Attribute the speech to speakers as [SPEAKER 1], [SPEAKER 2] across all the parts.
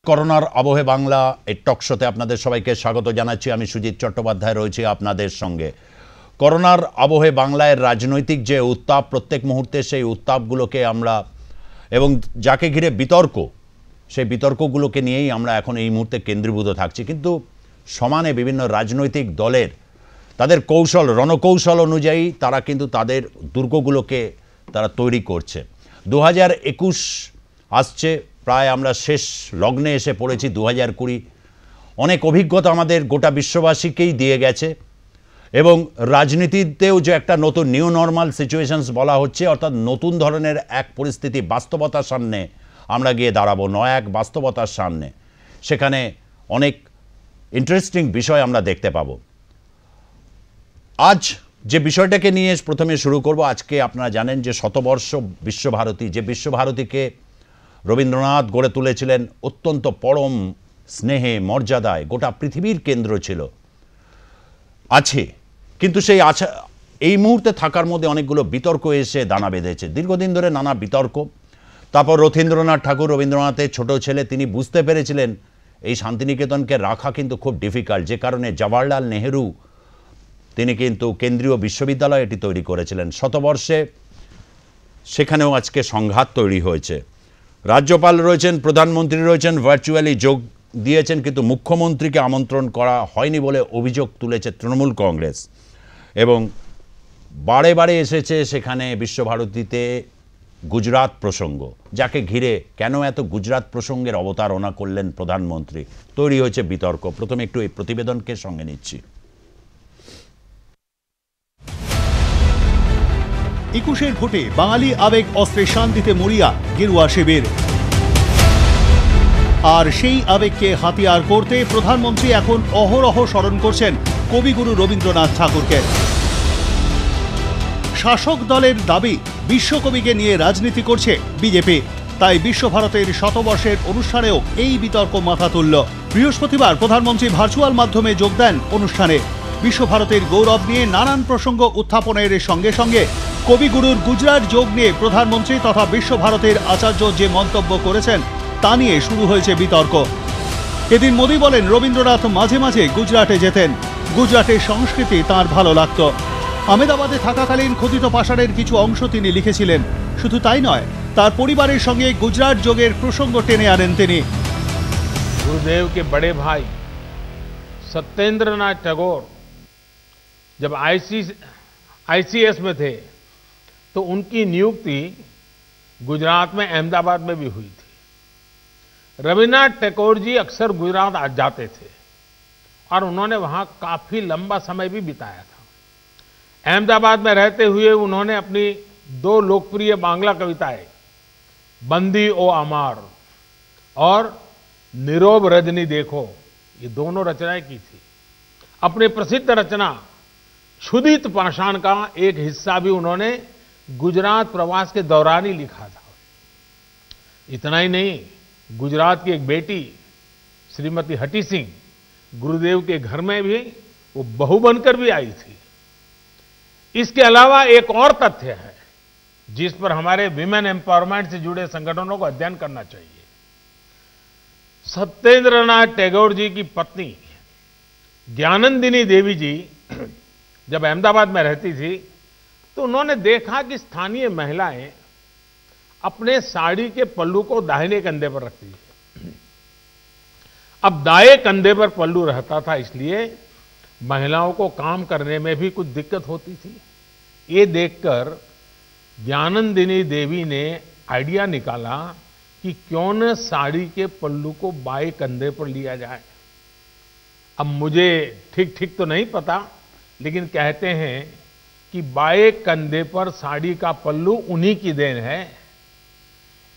[SPEAKER 1] করোনার আবহে বাংলা এই টকশোতে আপনাদের সবাইকে স্বাগত জানাচ্ছি। আমি সুজিত চট্টোপাধ্যায় রয়েছি আপনাদের সঙ্গে। করোনার আবহে বাংলায় রাজনৈতিক যে উত্তাপ, প্রত্যেক মুহূর্তে সেই উত্তাপগুলোকে আমরা এবং যাকে ঘিরে বিতর্ক, সেই বিতর্কগুলোকে নিয়েই আমরা এখন এই মুহূর্তে কেন্দ্রীভূত থাকছি। কিন্তু সমানে বিভিন্ন রাজনৈতিক দলের তাদের কৌশল, রণকৌশল অনুযায়ী তারা কিন্তু তাদের দুর্গগুলোকে তারা তৈরি করছে। 2021 আসছে, প্রায় আমরা শেষ লগ্নে এসে পড়েছি। 2020 অনেক অভিজ্ঞতা আমাদের গোটা বিশ্ববাসীকেই দিয়ে গেছে এবং রাজনীতিতেও যে একটা নতুন নিউ নর্মাল সিচুয়েশনস বলা হচ্ছে, অর্থাৎ নতুন ধরনের এক পরিস্থিতি, বাস্তবতার সামনে আমরা গিয়ে দাঁড়াবো, এক বাস্তবতার সামনে। সেখানে অনেক ইন্টারেস্টিং বিষয় আমরা দেখতে পাবো। আজ যে বিষয়টাকে নিয়ে প্রথমে শুরু করব, আজকে আপনারা জানেন যে শতবর্ষ বিশ্বভারতী, যে বিশ্বভারতীকে রবীন্দ্রনাথ গড়ে তুলেছিলেন অত্যন্ত পরম স্নেহে মর্যাদায়, গোটা পৃথিবীর কেন্দ্র ছিল, আছে। কিন্তু সেই এই মুহূর্তে থাকার মধ্যে অনেকগুলো বিতর্ক এসে দানা বেঁধেছে, দীর্ঘদিন ধরে নানা বিতর্ক। তারপর রথীন্দ্রনাথ ঠাকুর, রবীন্দ্রনাথের ছোট ছেলে, তিনি বুঝতে পেরেছিলেন এই শান্তিনিকেতনকে রাখা কিন্তু খুব ডিফিকাল্ট, যে কারণে জওয়াহরলাল নেহেরু তিনি কিন্তু কেন্দ্রীয় বিশ্ববিদ্যালয় এটি তৈরি করেছিলেন। শতবর্ষে সেখানেও আজকে সংঘাত তৈরি হয়েছে। রাজ্যপাল রয়েছেন, প্রধানমন্ত্রী রয়েছেন, ভার্চুয়ালি যোগ দিয়েছেন, কিন্তু মুখ্যমন্ত্রীকে আমন্ত্রণ করা হয়নি বলে অভিযোগ তুলেছে তৃণমূল কংগ্রেস। এবং বারে বারে এসেছে সেখানে বিশ্বভারতীতে গুজরাট প্রসঙ্গ, যাকে ঘিরে কেন এত গুজরাট প্রসঙ্গের অবতারণা করলেন প্রধানমন্ত্রী, তৈরি হয়েছে বিতর্ক। প্রথমে একটু এই প্রতিবেদনকে সঙ্গে নিচ্ছি।
[SPEAKER 2] 21-এর ভোটে বাঙালি আবেগ অস্ত্রে শান্তিতে মরিয়া গেরুয়া শিবির, আর সেই আবেগকে হাতিয়ার করতে প্রধানমন্ত্রী এখন অহরহ স্মরণ করছেন কবিগুরু রবীন্দ্রনাথ ঠাকুরকে। শাসক দলের দাবি বিশ্বকবিকে নিয়ে রাজনীতি করছে বিজেপি, তাই বিশ্বভারতের শতবর্ষের অনুষ্ঠানেও এই বিতর্ক মাথা তুলল। বৃহস্পতিবার প্রধানমন্ত্রী ভার্চুয়াল মাধ্যমে যোগ দেন অনুষ্ঠানে। বিশ্বভারতের গৌরব নিয়ে নানান প্রসঙ্গ উত্থাপনের সঙ্গে সঙ্গে কবিগুরুর গুজরাট যোগ নিয়ে প্রধানমন্ত্রী তথা বিশ্বভারতের আচার্য যে মন্তব্য করেছেন তা নিয়ে শুরু হয়েছে বিতর্ক। এদিন মোদি বলেন, রবীন্দ্রনাথ মাঝে মাঝে গুজরাটে যেতেন, গুজরাটের সংস্কৃতি তাঁর ভালো লাগত। আহমেদাবাদে থাকাকালীন খোদিত পাষাণের কিছু অংশ তিনি লিখেছিলেন। শুধু তাই নয়, তার পরিবারের সঙ্গে গুজরাট যোগের প্রসঙ্গ টেনে আনেন তিনি।
[SPEAKER 3] गुरुदेव के बड़े भाई सत्येंद्रनाथ टैगोर जब आईसीएस में थे तो उनकी नियुक्ति गुजरात में अहमदाबाद में भी हुई थी। रविन्द्रनाथ टैगोर जी अक्सर गुजरात आ जाते थे और उन्होंने वहाँ काफी लंबा समय भी बिताया था। अहमदाबाद में रहते हुए उन्होंने अपनी 2 लोकप्रिय बांग्ला कविताएं बंदी ओ अमार और निरोब रजनी देखो, ये दोनों रचनाएं की थी। अपनी प्रसिद्ध रचना क्षुदित पाषाण का एक हिस्सा भी उन्होंने गुजरात प्रवास के दौरान ही लिखा था। इतना ही नहीं, गुजरात की एक बेटी श्रीमती हटी सिंह गुरुदेव के घर में भी वो बहू बनकर भी आई थी। इसके अलावा एक और तथ्य है जिस पर हमारे विमेन एम्पावरमेंट से जुड़े संगठनों को अध्ययन करना चाहिए। सत्येंद्रनाथ टैगोर जी की पत्नी ज्ञानंदिनी देवी जी जब अहमदाबाद में रहती थी तो उन्होंने देखा कि स्थानीय महिलाएं अपने साड़ी के पल्लू को दाहिने कंधे पर रखती है। अब दाएं कंधे पर पल्लू रहता था, इसलिए महिलाओं को काम करने में भी कुछ दिक्कत होती थी। ये देखकर ज्ञानंदिनी देवी ने आइडिया निकाला कि क्यों न साड़ी के पल्लू को बाएं कंधे पर लिया जाए। अब मुझे ठीक तो नहीं पता, लेकिन कहते हैं कि बाएं कंधे पर साड़ी का पल्लू उन्हीं की देन है।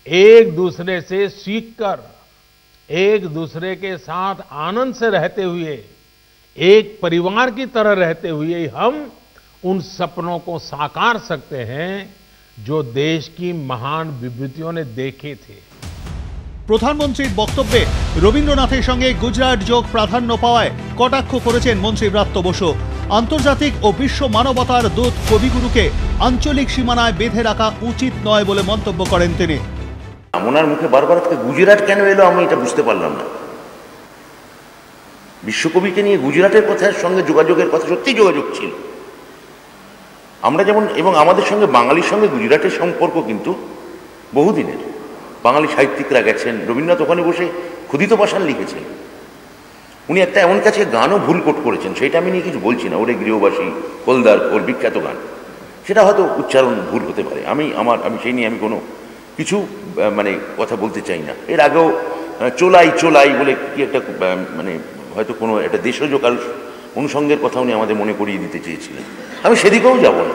[SPEAKER 3] एक दूसरे से सीखकर, एक दूसरे के साथ आनंद से रहते हुए, एक परिवार की तरह रहते हुए हम उन सपनों को साकार सकते हैं जो देश की महान विभूतियों ने देखे थे।
[SPEAKER 2] প্রধানমন্ত্রীর বক্তব্যে রবীন্দ্রনাথের সঙ্গে গুজরাট যোগ প্রাধান্য পাওয়ায় কটাক্ষ করেছেন মন্ত্রী ব্রাত্য বসু। আন্তর্জাতিক ও বিশ্ব মানবতার দূত কবিগুরুকে আঞ্চলিক সীমানায় বেঁধে রাখা উচিত নয় বলে মন্তব্য করেন তিনি।
[SPEAKER 4] ওনার মুখে বারবার থেকে গুজরাট কেন এলো আমি এটা বুঝতে পারলাম না। বিশ্বকবিকে নিয়ে গুজরাটের কথার সঙ্গে যোগাযোগের কথা সত্যিই যোগাযোগ ছিল। আমরা যেমন, এবং আমাদের সঙ্গে বাঙালির সঙ্গে গুজরাটের সম্পর্ক কিন্তু বহুদিনের। বাঙালি সাহিত্যিকরা গেছেন, রবীন্দ্রনাথ ওখানে বসে ক্ষুদিত পাষাণ লিখেছেন। উনি একটা এমন কাছে গানও ভুল কোট করেছেন, সেটা আমি নিয়ে কিছু বলছি না। ওরে গৃহবাসী হলদার খোল, বিখ্যাত গান, সেটা হয়তো উচ্চারণ ভুল হতে পারে। আমি সেই নিয়ে আমি কোনো কিছু মানে কথা বলতে চাই না। এর আগেও চোলাই চোলাই বলে কি একটা মানে হয়তো কোনো একটা দেশজ কাল অনুষঙ্গের কথা উনি আমাদের মনে করিয়ে দিতে চেয়েছিলেন। আমি সেদিকেও যাব না।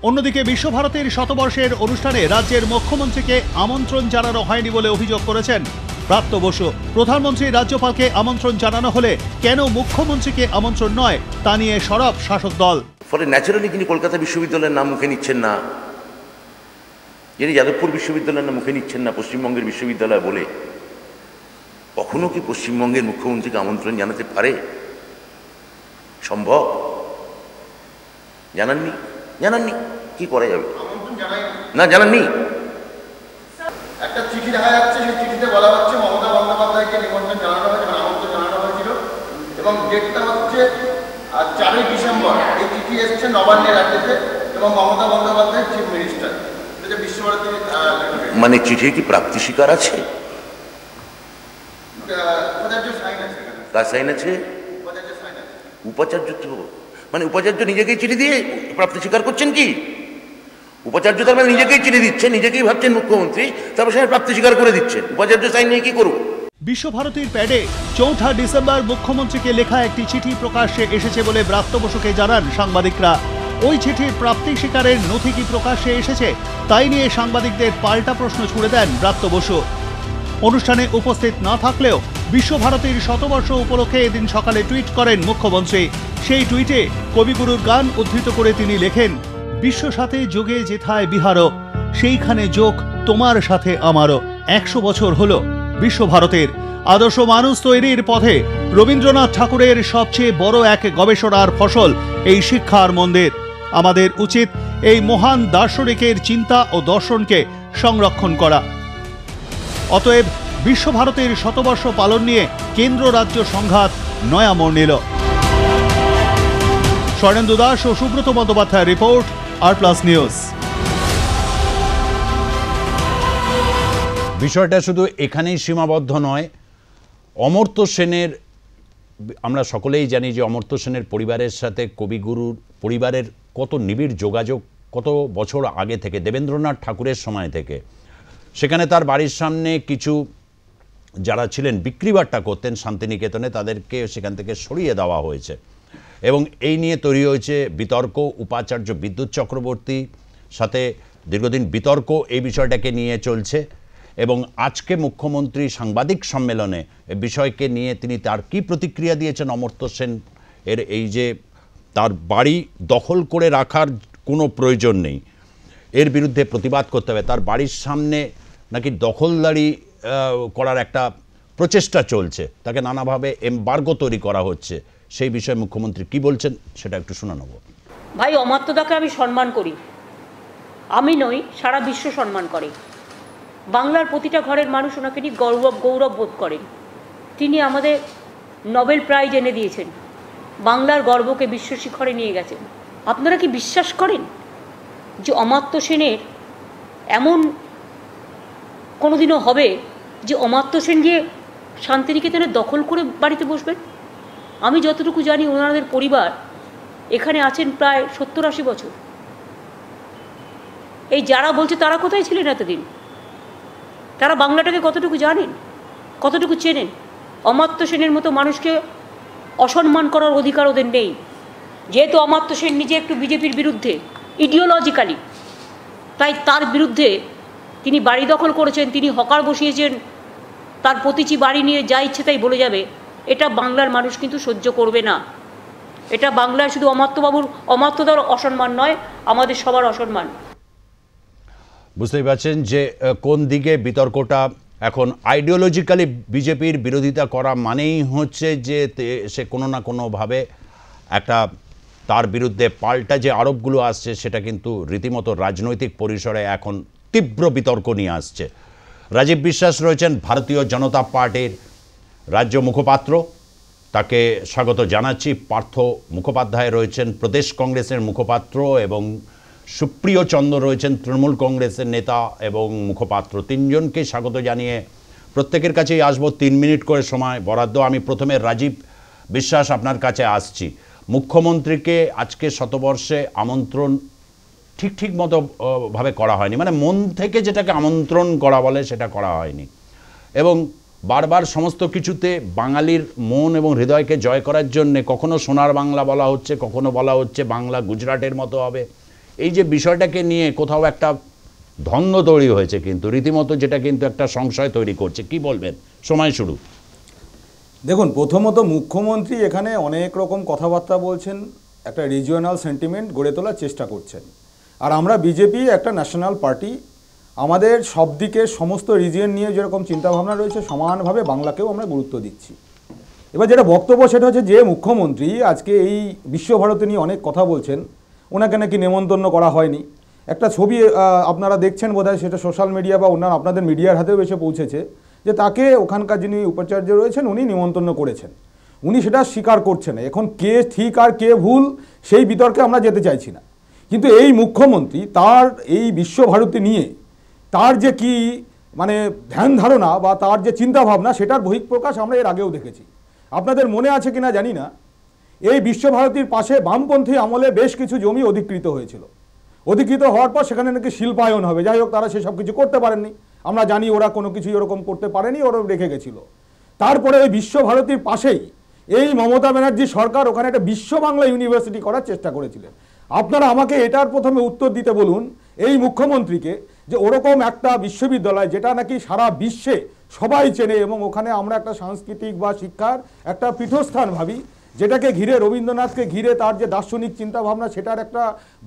[SPEAKER 2] অন্যদিকে বিশ্বভারতীর শতবর্ষের অনুষ্ঠানে রাজ্যের মুখ্যমন্ত্রীকে আমন্ত্রণ জানানো হয়নি বলে অভিযোগ করেছেন ব্রাত্য বসু। প্রধানমন্ত্রী রাজ্যপালকে আমন্ত্রণ জানানো হলে কেন মুখ্যমন্ত্রীকে আমন্ত্রণ নয় তা নিয়ে সরব শাসক দল।
[SPEAKER 4] ফলে ন্যাচারালি তিনি কলকাতা বিশ্ববিদ্যালয়ের নাম মুখে নিচ্ছেন না, যিনি যাদবপুর বিশ্ববিদ্যালয়ের নাম মুখে নিচ্ছেন না পশ্চিমবঙ্গের বিশ্ববিদ্যালয় বলে, কখনো কি পশ্চিমবঙ্গের মুখ্যমন্ত্রীকে আমন্ত্রণ জানাতে পারে? সম্ভব? জানাননি, জানাননি, কি করা যাবে? না, জানাননি।
[SPEAKER 5] একটা চিঠি দেখা যাচ্ছে, সেই চিঠিতে বলা হচ্ছে মমতা বন্দ্যোপাধ্যায়কে নিমন্ত্রণ জানানো হয়েছে, আমন্ত্রণ জানানো হয়েছিল, এবং ডেটটা হচ্ছে 4ই ডিসেম্বর। এই চিঠি এসছে নবান্নের রাজ্যেতে এবং মমতা বন্দ্যোপাধ্যায় চিফ মিনিস্টার। এটা বিশ্বভারতী
[SPEAKER 4] মানে চিঠির কি প্রাপ্তি স্বীকার আছে?
[SPEAKER 5] উপাচার্য সাইন আছে।
[SPEAKER 4] কার সাইন আছে?
[SPEAKER 5] উপাচার্য সাইন আছে।
[SPEAKER 4] উপাচার্য তো মানে উপাচার্য নিজেকেই চিঠি দিয়ে প্রাপ্তি স্বীকার করছেন কি? উপাচার্য তার মানে নিজেকেই চিঠি দিচ্ছেন, নিজেকেই ভাবছেন মুখ্যমন্ত্রী, তারপর সে প্রাপ্তি স্বীকার করে দিচ্ছেন। উপাচার্য সাইন নিয়ে কি করবো?
[SPEAKER 2] বিশ্বভারতীর প্যাডে 4 ডিসেম্বর মুখ্যমন্ত্রীকে লেখা একটি চিঠি প্রকাশ্যে এসেছে বলে ব্রাত্য বসুকে জানান সাংবাদিকরা। ওই চিঠির প্রাপ্তি স্বীকারের নথি কি প্রকাশ্যে এসেছে তাই নিয়ে সাংবাদিকদের পাল্টা প্রশ্ন ছুড়ে দেন ব্রাত্য বসু। অনুষ্ঠানে উপস্থিত না থাকলেও বিশ্বভারতীর শতবর্ষ উপলক্ষে এদিন সকালে টুইট করেন মুখ্যমন্ত্রী। সেই টুইটে কবিগুরুর গান উদ্ধৃত করে তিনি লেখেন, বিশ্ব সাথে যোগে যেথায় বিহারও, সেইখানে যোগ তোমার সাথে আমারও। 100 বছর হলো বিশ্বভারতের। আদর্শ মানুষ তৈরির পথে রবীন্দ্রনাথ ঠাকুরের সবচেয়ে বড় এক গবেষণার ফসল এই শিক্ষার মন্দির। আমাদের উচিত এই মহান দার্শনিকের চিন্তা ও দর্শনকে সংরক্ষণ করা। অতএব বিশ্বভারতীর শতবর্ষ পালন নিয়ে কেন্দ্র রাজ্য সংঘাত নয়া মোড় নিল। স্বর্ণেন্দু দাস ও সুব্রত বন্দ্যোপাধ্যায়ের রিপোর্ট, আর+ নিউজ।
[SPEAKER 1] বিষয়টা শুধু এখানেই সীমাবদ্ধ নয়। অমর্ত্য সেনের, আমরা সকলেই জানি যে অমর্ত্য সেনের পরিবারের সাথে কবিগুরুর পরিবারের কত নিবিড় যোগাযোগ, কত বছর আগে থেকে, দেবেন্দ্রনাথ ঠাকুরের সময় থেকে। সেখানে তার বাড়ির সামনে কিছু যারা ছিলেন বিক্রিবাট্টা করতেন শান্তিনিকেতনে, তাদেরকে সেখান থেকে সরিয়ে দেওয়া হয়েছে এবং এই নিয়ে তৈরি হয়েছে বিতর্ক। উপাচার্য বিদ্যুৎ চক্রবর্তী সাথে দীর্ঘদিন বিতর্ক এই বিষয়টাকে নিয়ে চলছে এবং আজকে মুখ্যমন্ত্রী সাংবাদিক সম্মেলনে এই বিষয়কে নিয়ে তিনি তার কি প্রতিক্রিয়া দিয়েছেন। অমর্ত্য সেন এর এই যে তার বাড়ি দখল করে রাখার কোনো প্রয়োজন নেই, এর বিরুদ্ধে প্রতিবাদ করতে হবে, তার বাড়ির সামনে নাকি দখলদারি করার একটা প্রচেষ্টা চলছে, তাকে নানাভাবে এমবার্গো তৈরি করা হচ্ছে, সেই বিষয়ে মুখ্যমন্ত্রী কি বলছেন সেটা একটু শুনে নেব।
[SPEAKER 6] ভাই অমাত্যদাকে আমি সম্মান করি, আমি নই, সারা বিশ্ব সম্মান করে। বাংলার প্রতিটা ঘরের মানুষ ওনাকে নিয়ে গৌরব বোধ করেন। তিনি আমাদের নোবেল প্রাইজ এনে দিয়েছেন, বাংলার গর্বকে বিশ্ব শিখরে নিয়ে গেছেন। আপনারা কি বিশ্বাস করেন যে অমাত্য সেনের এমন কোনোদিনও হবে যে অমাত্য সেন গিয়ে শান্তিনিকেতনে দখল করে বাড়িতে বসবেন? আমি যতটুকু জানি ওনাদের পরিবার এখানে আছেন প্রায় 70-80 বছর। এই যারা বলছে তারা কোথায় ছিলেন এতদিন? তারা বাংলাটাকে কতটুকু জানেন, কতটুকু চেনেন? অমাত্য সেনের মতো মানুষকে অসম্মান করার অধিকার ওদের নেই। যেহেতু অমাত্য সেন নিজে একটু বিজেপির বিরুদ্ধে ইডিওলজিক্যালি, তাই তার বিরুদ্ধে তিনি বাড়ি দখল করেছেন, তিনি হকার বসিয়েছেন, তার প্রতিটি বাড়ি নিয়ে যা ইচ্ছে তাই বলে যাবে, এটা বাংলার মানুষ কিন্তু সহ্য করবে না। এটা বাংলায় শুধু অমাত্যদার অসম্মান নয়, আমাদের সবার অসম্মান।
[SPEAKER 1] বুঝতেই পারছেন যে কোন দিকে বিতর্কটা এখন। আইডিওলজিক্যালি বিজেপির বিরোধিতা করা মানেই হচ্ছে যে সে কোনো না কোনোভাবে একটা তার বিরুদ্ধে পাল্টা যে আরোপগুলো আসছে সেটা কিন্তু রীতিমতো রাজনৈতিক পরিসরে এখন তীব্র বিতর্ক নিয়ে আসছে। রাজীব বিশ্বাস রয়েছেন ভারতীয় জনতা পার্টির রাজ্য মুখপাত্র, তাকে স্বাগত জানাচ্ছি। পার্থ মুখোপাধ্যায় রয়েছেন প্রদেশ কংগ্রেসের মুখপাত্র এবং সুপ্রিয় চন্দ্র রয়েছেন তৃণমূল কংগ্রেসের নেতা এবং মুখপাত্র। তিনজনকে স্বাগত জানিয়ে প্রত্যেকের কাছেই আসবো, 3 মিনিট করে সময় বরাদ্দ। আমি প্রথমে রাজীব বিশ্বাস আপনার কাছে আসছি। মুখ্যমন্ত্রীকে আজকে শতবর্ষে আমন্ত্রণ ঠিক মতো ভাবে করা হয়নি, মানে মন থেকে যেটাকে আমন্ত্রণ করা বলে সেটা করা হয়নি, এবং বারবার সমস্ত কিছুতে বাঙালির মন এবং হৃদয়কে জয় করার জন্যে কখনো সোনার বাংলা বলা হচ্ছে, কখনো বলা হচ্ছে বাংলা গুজরাটের মতো হবে। এই যে বিষয়টাকে নিয়ে কোথাও একটা দ্বন্দ্ব তৈরি হয়েছে কিন্তু রীতিমতো, যেটা কিন্তু একটা সংশয় তৈরি করছে। কি বলবেন? সময় শুরু।
[SPEAKER 7] দেখুন, প্রথমত মুখ্যমন্ত্রী এখানে অনেক রকম কথাবার্তা বলছেন, একটা রিজিওনাল সেন্টিমেন্ট গড়ে তোলার চেষ্টা করছেন। আর আমরা বিজেপি একটা ন্যাশনাল পার্টি, আমাদের সব দিকের সমস্ত রিজিয়ন নিয়ে যেরকম চিন্তাভাবনা রয়েছে সমানভাবে বাংলাকেও আমরা গুরুত্ব দিচ্ছি। এবার যেটা বক্তব্য সেটা হচ্ছে যে মুখ্যমন্ত্রী আজকে এই বিশ্বভারতী নিয়ে অনেক কথা বলছেন, ওনাকে নাকি নেমন্তন্ন করা হয়নি। একটা ছবি আপনারা দেখছেন বোধহয়, সেটা সোশ্যাল মিডিয়া বা অন্যান্য আপনাদের মিডিয়ার হাতেও এসে পৌঁছেছে, যে তাকে ওখানকার যিনি উপাচার্য রয়েছেন উনি নিমন্ত্রণ করেছেন। উনি সেটা স্বীকার করছেন। এখন কে ঠিক আর কে ভুল সেই বিতর্কে আমরা যেতে চাইছি না, কিন্তু এই মুখ্যমন্ত্রী তার এই বিশ্বভারতী নিয়ে তার যে কি মানে ধ্যান ধারণা বা তার যে চিন্তাভাবনা, সেটার বহিঃপ্রকাশ আমরা এর আগেও দেখেছি। আপনাদের মনে আছে কিনা জানি না, এই বিশ্বভারতীর পাশে বামপন্থী আমলে বেশ কিছু জমি অধিকৃত হয়েছিল। অধিকৃত হওয়ার পর সেখানে নাকি শিল্পায়ন হবে, যাই হোক তারা সেসব কিছু করতে পারেননি। আমরা জানি ওরা কোনো কিছু এরকম করতে পারেনি, ওরা রেখে গেছিল। তারপরে ওই বিশ্বভারতীর পাশেই এই মমতা ব্যানার্জি সরকার ওখানে একটা বিশ্ব বাংলা ইউনিভার্সিটি করার চেষ্টা করেছিলেন। আপনারা আমাকে এটার প্রথমে উত্তর দিতে বলুন এই মুখ্যমন্ত্রীকে, যে ওরকম একটা বিশ্ববিদ্যালয় যেটা নাকি সারা বিশ্বে সবাই চেনে এবং ওখানে আমরা একটা সাংস্কৃতিক বা শিক্ষার একটা পীঠস্থান ভাবি, যেটাকে ঘিরে রবীন্দ্রনাথকে ঘিরে তার যে দার্শনিক চিন্তাভাবনা সেটার একটা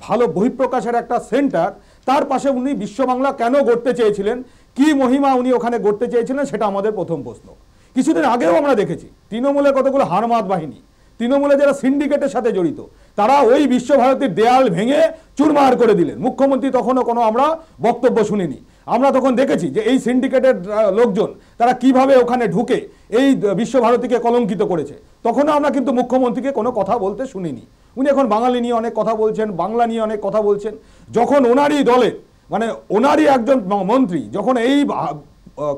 [SPEAKER 7] ভালো বহিঃপ্রকাশের একটা সেন্টার, তার পাশে উনি বিশ্ব বাংলা কেন গড়তে চেয়েছিলেন, কি মহিমা উনি ওখানে গড়তে চেয়েছিলেন, সেটা আমাদের প্রথম প্রশ্ন। কিছুদিন আগেও আমরা দেখেছি তৃণমূলের কতগুলো হারমাত বাহিনী, তৃণমূলে যারা সিন্ডিকেটের সাথে জড়িত, তারা ওই বিশ্বভারতীর দেয়াল ভেঙে চুরমার করে দিলেন। মুখ্যমন্ত্রী তখনও কোনো আমরা বক্তব্য শুনিনি। আমরা তখন দেখেছি যে এই সিন্ডিকেটের লোকজন তারা কিভাবে ওখানে ঢুকে এই বিশ্বভারতীকে কলঙ্কিত করেছে, তখনও আমরা কিন্তু মুখ্যমন্ত্রীকে কোনো কথা বলতে শুনিনি। উনি এখন বাঙালি নিয়ে অনেক কথা বলছেন, বাংলা নিয়ে অনেক কথা বলছেন। যখন ওনারই দলে মানে ওনারই একজন মন্ত্রী যখন এই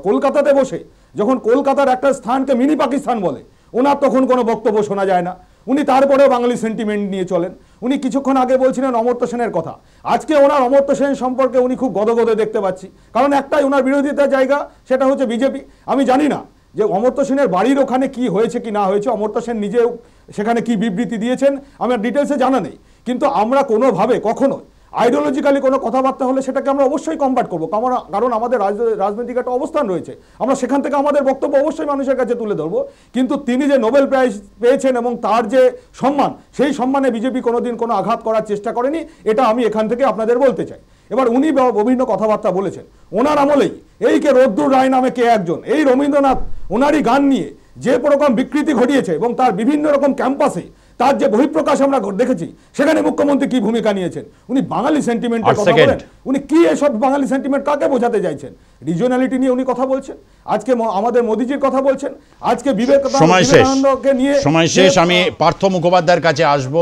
[SPEAKER 7] কলকাতাতে বসে যখন কলকাতার একটা স্থানকে মিনি পাকিস্তান বলে, ওনার তখন কোনো বক্তব্য শোনা যায় না। উনি তারপরেও বাঙালি সেন্টিমেন্ট নিয়ে চলেন। উনি কিছুক্ষণ আগে বলছিলেন অমর্ত্য সেনের কথা, আজকে ওনার অমর্ত্য সেন সম্পর্কে উনি খুব গদগদে দেখতে পাচ্ছি, কারণ একটাই ওনার বিরোধিতার জায়গা, সেটা হচ্ছে বিজেপি। আমি জানি না যে অমর্ত্য সেনের বাড়ির ওখানে কি হয়েছে কি না হয়েছে, অমর্ত্য সেন নিজেও সেখানে কি বিবৃতি দিয়েছেন আমার ডিটেলসে জানা নেই, কিন্তু আমরা কোনোভাবে কখনো আইডিওলজিক্যালি কোনো কথাবার্তা হলে সেটাকে আমরা অবশ্যই কম্বাট করবো, কারণ আমাদের রাজনৈতিক একটা অবস্থান রয়েছে, আমরা সেখান থেকে আমাদের বক্তব্য অবশ্যই মানুষের কাছে তুলে ধরবো। কিন্তু তিনি যে নোবেল প্রাইজ পেয়েছেন এবং তার যে সম্মান, সেই সম্মানে বিজেপি কোনোদিন কোনো আঘাত করার চেষ্টা করেনি, এটা আমি এখান থেকে আপনাদের বলতে চাই। এবার উনি বিভিন্ন কথাবার্তা বলেছেন ওনার আমলেই, এই কে রদ্দুর রায় নামে কে একজন, এই রবীন্দ্রনাথ ওনারই গান নিয়ে যে রকম বিকৃতি ঘটিয়েছে এবং তার বিভিন্ন রকম ক্যাম্পাসে তার যে বহিঃপ্রকাশ আমরা দেখেছি, সেখানে মুখ্যমন্ত্রী কি ভূমিকা নিয়েছেন। উনি বাঙালি সেন্টিমেন্টের কথা বলেন, উনি কি এসব বাঙালি সেন্টিমেন্ট কাকে বোঝাতে চাইছেন? রিজিওনালিটি নিয়ে উনি কথা বলছেন, আজকে আমাদের মোদিজির কথা বলছেন, আজকে বিবেকানন্দকে নিয়ে।
[SPEAKER 1] সময় শেষ। আমি পার্থ মুখোপাধ্যায়ের কাছে আসব।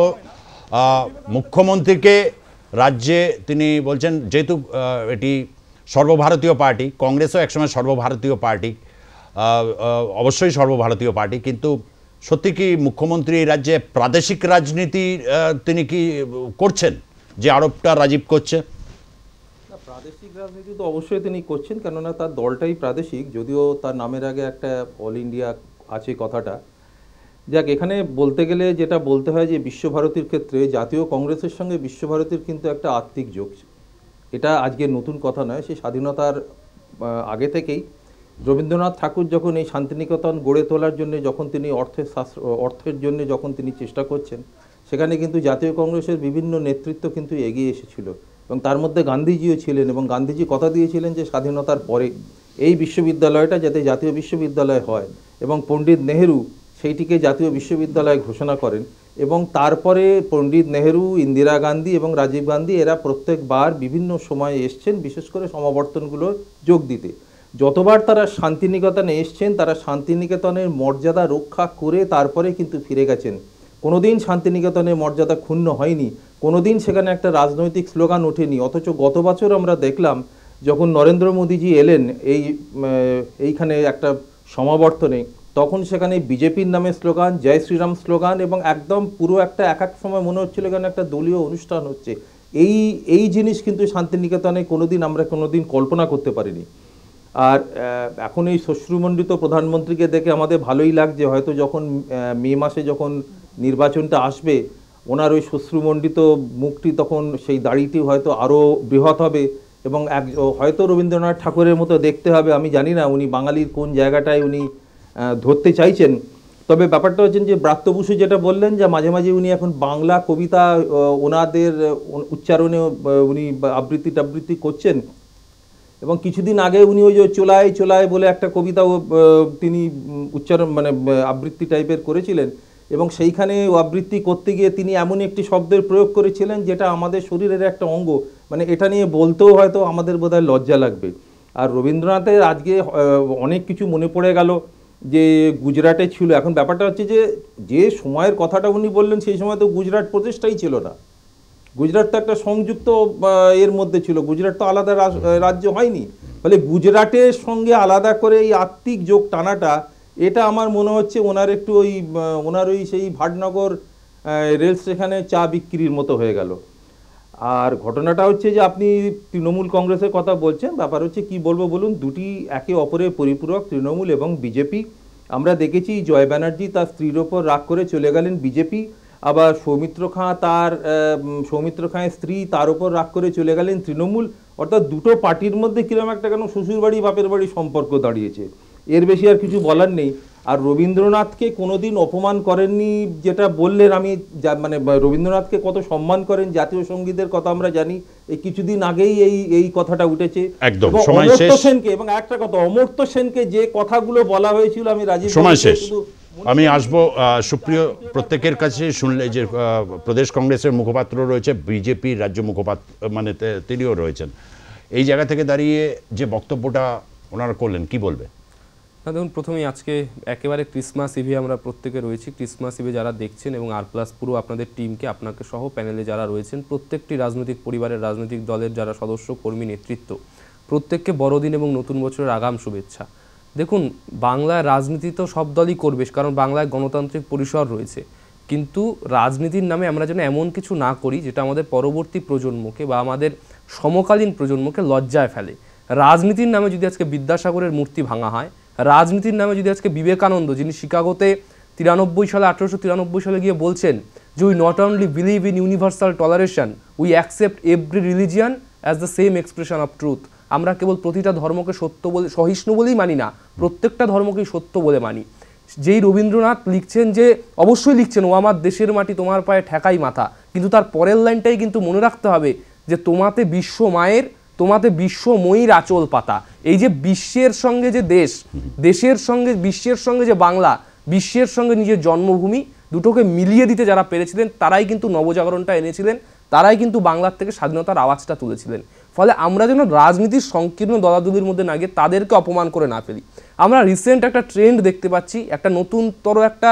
[SPEAKER 1] মুখ্যমন্ত্রীকে রাজ্যে তিনি বলছেন, যেহেতু এটি সর্বভারতীয় পার্টি, কংগ্রেসও একসময় সর্বভারতীয় পার্টি, অবশ্যই সর্বভারতীয় পার্টি, কিন্তু সত্যি কি মুখ্যমন্ত্রী রাজ্যে প্রাদেশিক রাজনীতি তিনি কি করছেন, যে আরোপটা রাজীব করছে?
[SPEAKER 8] প্রাদেশিক রাজনীতি তো অবশ্যই তিনি করছেন, কেননা তার দলটাই প্রাদেশিক, যদিও তার নামের আগে একটা অল ইন্ডিয়া আছে কথাটা। যাক, এখানে বলতে গেলে যেটা বলতে হয় যে বিশ্বভারতীর ক্ষেত্রে জাতীয় কংগ্রেসের সঙ্গে বিশ্বভারতীর কিন্তু একটা আত্মিক যোগ, এটা আজকের নতুন কথা নয়। সেই স্বাধীনতার আগে থেকেই রবীন্দ্রনাথ ঠাকুর যখন এই শান্তিনিকেতন গড়ে তোলার জন্য যখন তিনি অর্থের জন্য যখন তিনি চেষ্টা করছেন, সেখানে কিন্তু জাতীয় কংগ্রেসের বিভিন্ন নেতৃত্ব কিন্তু এগিয়ে এসেছিল এবং তার মধ্যে গান্ধীজিও ছিলেন। এবং গান্ধীজি কথা দিয়েছিলেন যে স্বাধীনতার পরে এই বিশ্ববিদ্যালয়টা যাতে জাতীয় বিশ্ববিদ্যালয় হয়, এবং পণ্ডিত নেহেরু সেইটিকে জাতীয় বিশ্ববিদ্যালয় ঘোষণা করেন। এবং তারপরে পণ্ডিত নেহেরু, ইন্দিরা গান্ধী এবং রাজীব গান্ধী এরা প্রত্যেকবার বিভিন্ন সময়ে এসছেন, বিশেষ করে সমাবর্তনগুলো যোগ দিতে। যতবার তারা শান্তিনিকেতনে এসছেন তারা শান্তিনিকেতনের মর্যাদা রক্ষা করে তারপরে কিন্তু ফিরে গেছেন। কোনোদিন শান্তিনিকেতনের মর্যাদা ক্ষুণ্ণ হয়নি, কোনোদিন সেখানে একটা রাজনৈতিক স্লোগান ওঠেনি। অথচ গত বছর আমরা দেখলাম যখন নরেন্দ্র মোদীজি এলেন এইখানে একটা সমাবর্তনে, তখন সেখানে বিজেপির নামে স্লোগান, জয় শ্রীরাম স্লোগান, এবং একদম পুরো একটা এক সময় মনে হচ্ছিল এখানে একটা দলীয় অনুষ্ঠান হচ্ছে। এই জিনিস কিন্তু শান্তিনিকেতনে আমরা কোনোদিন কল্পনা করতে পারিনি। আর এখন এই শ্বশ্রুমণ্ডিত প্রধানমন্ত্রীকে দেখে আমাদের ভালোই লাগছে, হয়তো যখন মে মাসে যখন নির্বাচনটা আসবে ওনার ওই শ্বশ্রুমণ্ডিত মুখটি, তখন সেই দাড়িটি হয়তো আরও বৃহৎ হবে এবং হয়তো রবীন্দ্রনাথ ঠাকুরের মতো দেখতে হবে। আমি জানি না উনি বাঙালির কোন জায়গাটায় উনি ধরতে চাইছেন। তবে ব্যাপারটা হচ্ছেন যে ব্রাত্য বসু যেটা বললেন, যে মাঝে মাঝে উনি এখন বাংলা কবিতা ওনাদের উচ্চারণে উনি আবৃত্তি টাবৃত্তি করছেন, এবং কিছুদিন আগে উনি ওই যে চোলায় চোলায় বলে একটা কবিতাও তিনি উচ্চারণ আবৃত্তি টাইপের করেছিলেন, এবং সেইখানে আবৃত্তি করতে গিয়ে তিনি এমন একটি শব্দের প্রয়োগ করেছিলেন যেটা আমাদের শরীরের একটা অঙ্গ, এটা নিয়ে বলতেও হয়তো আমাদের বোধহয় লজ্জা লাগবে। আর রবীন্দ্রনাথের আজকে অনেক কিছু মনে পড়ে গেল যে গুজরাটে ছিল। এখন ব্যাপারটা হচ্ছে যে সময়ের কথাটা উনি বললেন সেই সময় তো গুজরাট প্রদেশটাই ছিল না, গুজরাট তো একটা সংযুক্ত এর মধ্যে ছিল, গুজরাট তো আলাদা রাজ্য হয়নি। ফলে গুজরাটের সঙ্গে আলাদা করে এই আত্মিক যোগ টানাটা, এটা আমার মনে হচ্ছে ওনার একটু ওনার সেই ভাটনগর রেল স্টেশনে চা বিক্রির মতো হয়ে গেল। আর ঘটনাটা হচ্ছে যে আপনি তৃণমূল কংগ্রেসের কথা বলছেন, ব্যাপার হচ্ছে কি বলবো বলুন, দুটি একে অপরের পরিপূরক, তৃণমূল এবং বিজেপি। আমরা দেখেছি জয় ব্যানার্জি তার স্ত্রীর ওপর রাগ করে চলে গেলেন বিজেপি, আবার সৌমিত্র খাঁয়ের স্ত্রী তার ওপর রাগ করে চলে গেলেন তৃণমূল। অর্থাৎ দুটো পার্টির মধ্যে কিরকম একটা কেন শ্বশুর বাড়ি বাপের বাড়ি সম্পর্ক দাঁড়িয়েছে, এর বেশি আর কিছু বলার নেই। আর রবীন্দ্রনাথকে কোনোদিন অপমান করেননি যেটা বললেন, আমি রবীন্দ্রনাথকে কত সম্মান করেন, জাতীয় সঙ্গীতের কথা আমরা জানি। এই কিছুদিন আগেই এই কথাটা উঠেছে
[SPEAKER 1] একদম।
[SPEAKER 8] অমর্ত্য সেনকে, এবং একটা কথা, অমর্ত্য সেনকে যে কথাগুলো বলা হয়েছিল, আমি রাজীব
[SPEAKER 1] সময় শেষ, আমি আসবো সুপ্রিয় প্রত্যেকের কাছে শুনলে যে প্রদেশ কংগ্রেসের মুখপাত্র রয়েছে, বিজেপির রাজ্য মুখপাত্র তিনিও রয়েছেন, এই জায়গা থেকে দাঁড়িয়ে যে বক্তব্যটা ওনারা করলেন কি বলবে?
[SPEAKER 9] না দেখুন, প্রথমেই আজকে একেবারে ক্রিসমাস ইভে আমরা প্রত্যেকে রয়েছি। ক্রিসমাস ইভে যারা দেখছেন এবং আর প্লাস পুরো আপনাদের টিমকে, আপনাকে সহ প্যানেলে যারা রয়েছেন, প্রত্যেকটি রাজনৈতিক পরিবারের, রাজনৈতিক দলের যারা সদস্য, কর্মী, নেতৃত্ব, প্রত্যেককে বড়দিন এবং নতুন বছরের আগাম শুভেচ্ছা। দেখুন, বাংলায় রাজনীতি তো সব দলই করবে, কারণ বাংলায় গণতান্ত্রিক পরিসর রয়েছে, কিন্তু রাজনীতির নামে আমরা যেন এমন কিছু না করি যেটা আমাদের পরবর্তী প্রজন্মকে বা আমাদের সমকালীন প্রজন্মকে লজ্জায় ফেলে। রাজনীতির নামে যদি আজকে বিদ্যাসাগরের মূর্তি ভাঙা হয়, রাজনীতির নামে যদি আজকে বিবেকানন্দ, যিনি শিকাগোতে 1893 সালে গিয়ে বলছেন যে we not only believe in universal toleration, we accept every religion as the same expression of truth. আমরা কেবল প্রতিটা ধর্মকে সত্য বলে, সহিষ্ণু বলেই মানি না, প্রত্যেকটা ধর্মকেই সত্য বলে মানি। যেই রবীন্দ্রনাথ লিখছেন যে, অবশ্যই লিখছেন ও আমার দেশের মাটি তোমার পায়ে ঠেকাই মাথা, কিন্তু তার পরের লাইনটাই কিন্তু মনে রাখতে হবে যে তোমাতে বিশ্ব মায়ের, তোমাতে বিশ্বময়ীর আঁচল পাতা। এই যে বিশ্বের সঙ্গে যে দেশ, দেশের সঙ্গে বিশ্বের সঙ্গে যে বাংলা, বিশ্বের সঙ্গে নিজের জন্মভূমি, দুটোকে মিলিয়ে দিতে যারা পেরেছিলেন তারাই কিন্তু নবজাগরণটা এনেছিলেন, তারাই কিন্তু বাংলার থেকে স্বাধীনতার আওয়াজটা তুলেছিলেন। ফলে আমরা যেন রাজনীতির সংকীর্ণ দলাদলির মধ্যে না গিয়ে তাদেরকে অপমান করে না ফেলি। আমরা রিসেন্ট একটা ট্রেন্ড দেখতে পাচ্ছি, একটা নতুনতর একটা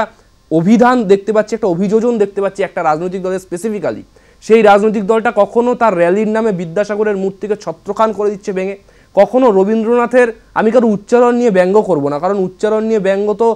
[SPEAKER 9] অভিধান দেখতে পাচ্ছি, একটা অভিযোজন দেখতে পাচ্ছি একটা রাজনৈতিক দলের স্পেসিফিক্যালি। সেই রাজনৈতিক দলটা কখনো তার র্যালির নামে বিদ্যাসাগরের মূর্তিকে ছত্রখান করে দিচ্ছে ভেঙে, কখনো রবীন্দ্রনাথের, আমি কারো উচ্চারণ নিয়ে ব্যঙ্গ করব না, কারণ উচ্চারণ নিয়ে ব্যঙ্গ তো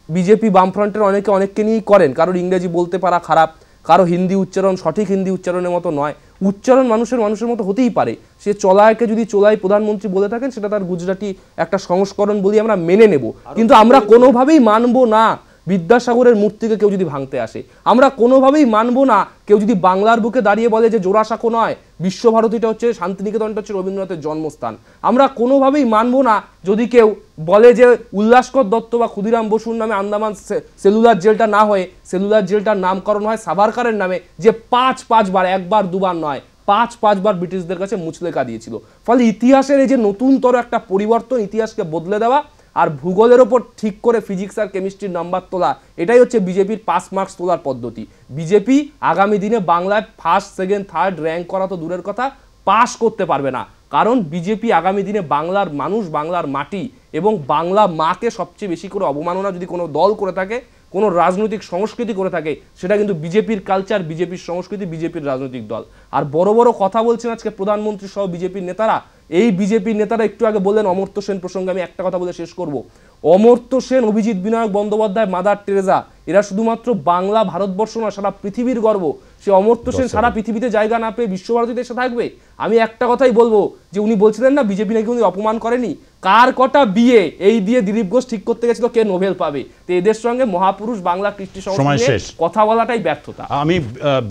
[SPEAKER 9] বিজেপি বামফ্রন্টের অনেককে নিয়েই করেন, কারোর ইংরেজি বলতে পারা খারাপ, কারো হিন্দি উচ্চারণ সঠিক হিন্দি উচ্চারণের মতো নয়, উচ্চারণ মানুষের মতো হতেই পারে। সে চলায়কে যদি চোলাই প্রধানমন্ত্রী বলে থাকেন, সেটা তার গুজরাটি একটা সংস্করণ বলি আমরা মেনে নেব, কিন্তু আমরা কোনোভাবেই মানব না বিদ্যাসাগরের মূর্তিকে কেউ যদি ভাঙতে আসে। আমরা কোনোভাবেই মানব না কেউ যদি বাংলার বুকে দাঁড়িয়ে বলে যে জোড়াসাঁকো নয়, বিশ্বভারতীটা হচ্ছে, শান্তিনিকেতনটা হচ্ছে রবীন্দ্রনাথের জন্মস্থান। আমরা কোনোভাবেই মানব না যদি কেউ বলে যে উল্লাসকর দত্ত বা ক্ষুদিরাম বসুর নামে আন্দামান সেলুলার জেলটা না হয়ে সেলুলার জেলটার নামকরণ হয় সাভারকারের নামে, যে পাঁচবার, একবার দুবার নয়, 5বার ব্রিটিশদের কাছে মুচলেকা দিয়েছিল। ফলে ইতিহাসের এই যে নতুনতর একটা পরিবর্তন, ইতিহাসকে বদলে দেওয়া আর ভূগোলের ওপর ঠিক করে ফিজিক্স আর কেমিস্ট্রির নাম্বার তোলা, এটাই হচ্ছে বিজেপির পাস মার্কস তোলার পদ্ধতি। বিজেপি আগামী দিনে বাংলায় ফার্স্ট, সেকেন্ড, থার্ড র্যাঙ্ক করা তো দূরের কথা, পাস করতে পারবে না। কারণ বিজেপি আগামী দিনে বাংলার মানুষ, বাংলার মাটি এবং বাংলা মাকে সবচেয়ে বেশি করে অবমাননা যদি কোনো দল করে থাকে, কোনো রাজনৈতিক সংস্কৃতি করে থাকে, সেটা কিন্তু বিজেপির কালচার, বিজেপির সংস্কৃতি, বিজেপির রাজনৈতিক দল। আর বড় বড় কথা বলছেন আজকে প্রধানমন্ত্রী সহ বিজেপির নেতারা। এই বিজেপির নেতারা একটু আগে বললেন অমর্ত্য সেন প্রসঙ্গে, আমি একটা কথা বলে শেষ করব। অমর্ত্য সেন, অভিজিৎ বিনায়ক বন্দ্যোপাধ্যায়, মাদার টেরেজা, এরা শুধুমাত্র বাংলা, ভারতবর্ষ না, সারা পৃথিবীর গর্ব। সে অমর্ত্য সেন সারা পৃথিবীতে জায়গা না পেয়ে বিশ্বভারতীতে এসে থাকবে। আমি একটা কথাই বলবো যে উনি বলছিলেন না বিজেপি নাকি উনি অপমান করেনি, কার কটা বিয়ে এই দিয়ে দিলীপ ঘোষ ঠিক করতে গেছিল কে নোবেল পাবে। তো এদের সঙ্গে মহাপুরুষ বাংলা কৃষ্টি সংস্কৃতি কথা বলাটাই ব্যর্থতা।
[SPEAKER 1] আমি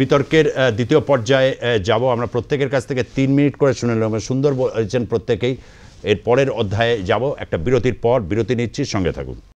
[SPEAKER 1] বিতর্কের দ্বিতীয় পর্যায়ে যাব। আমরা প্রত্যেকের কাছ থেকে 3 মিনিট করে শুনে নিলাম, সুন্দর বলছেন প্রত্যেকেই। এর পরের অধ্যায়ে যাব, একটা বিরতির পর। বিরতি নিচ্ছি, সঙ্গে থাকুন।